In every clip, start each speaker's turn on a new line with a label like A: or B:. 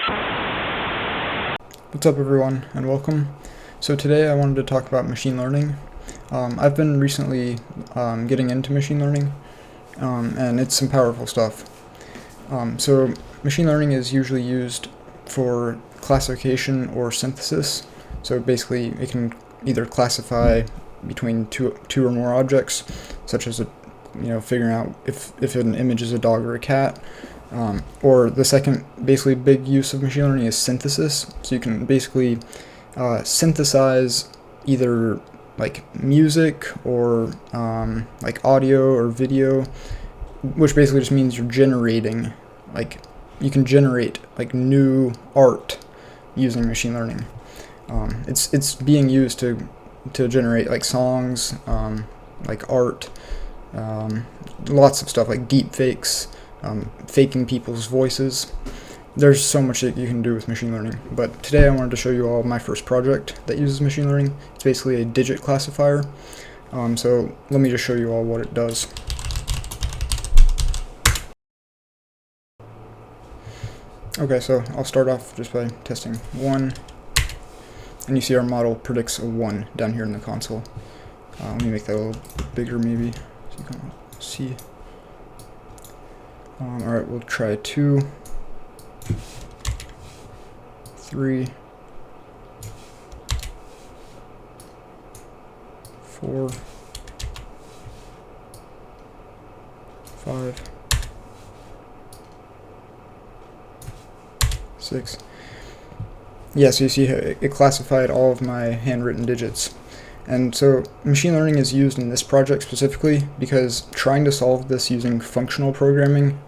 A: What's up everyone, and welcome. So today I wanted to talk about machine learning. I've been recently getting into machine learning, and it's some powerful stuff. So machine learning is usually used for classification or synthesis. So basically it can either classify between two or more objects, such as figuring out if an image is a dog or a cat. Or the second basically big use of machine learning is synthesis. So you can basically synthesize either like music or like audio or video, which basically just means you're generating, like you can generate like new art using machine learning. It's being used to generate like songs, like art, lots of stuff like deep fakes. Faking people's voices. There's so much that you can do with machine learning, but today I wanted to show you all my first project that uses machine learning. It's basically a digit classifier. So let me just show you all what it does. Okay, so I'll start off just by testing 1, and you see our model predicts a 1 down here in the console. Let me make that a little bit bigger maybe, so you can see. Alright, we'll try 2, 3, 4, 5, 6. Yeah, so you see it classified all of my handwritten digits. And so machine learning is used in this project specifically because trying to solve this using functional programming,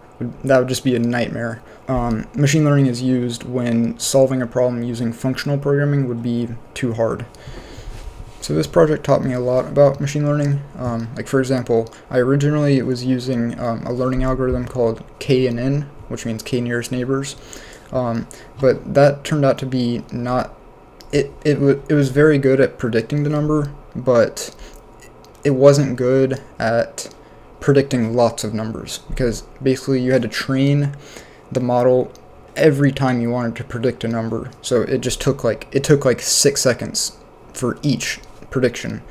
A: that would just be a nightmare. Machine learning is used when solving a problem using functional programming would be too hard. So this project taught me a lot about machine learning. Like for example, I originally was using a learning algorithm called KNN, which means K nearest neighbors. But that turned out to be not. It was very good at predicting the number, but it wasn't good at predicting lots of numbers, because basically you had to train the model every time you wanted to predict a number. So it just took like 6 seconds for each prediction,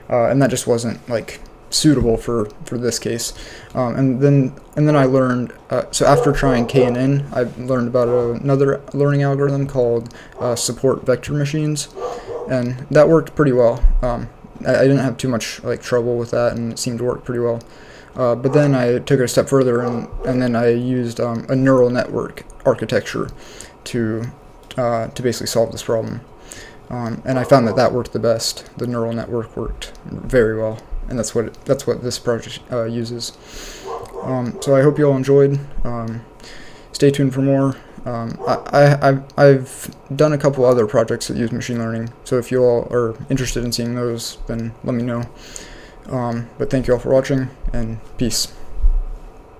A: and that just wasn't like suitable for this case. And then I learned, so after trying KNN, I learned about another learning algorithm called support vector machines, and that worked pretty well. I didn't have too much like trouble with that, and it seemed to work pretty well. But then I took it a step further, and then I used a neural network architecture to basically solve this problem. And I found that worked the best. The neural network worked very well, and that's what this project uses. So I hope you all enjoyed. Stay tuned for more. I've done a couple other projects that use machine learning, so if you all are interested in seeing those, then let me know. But thank you all for watching, and peace.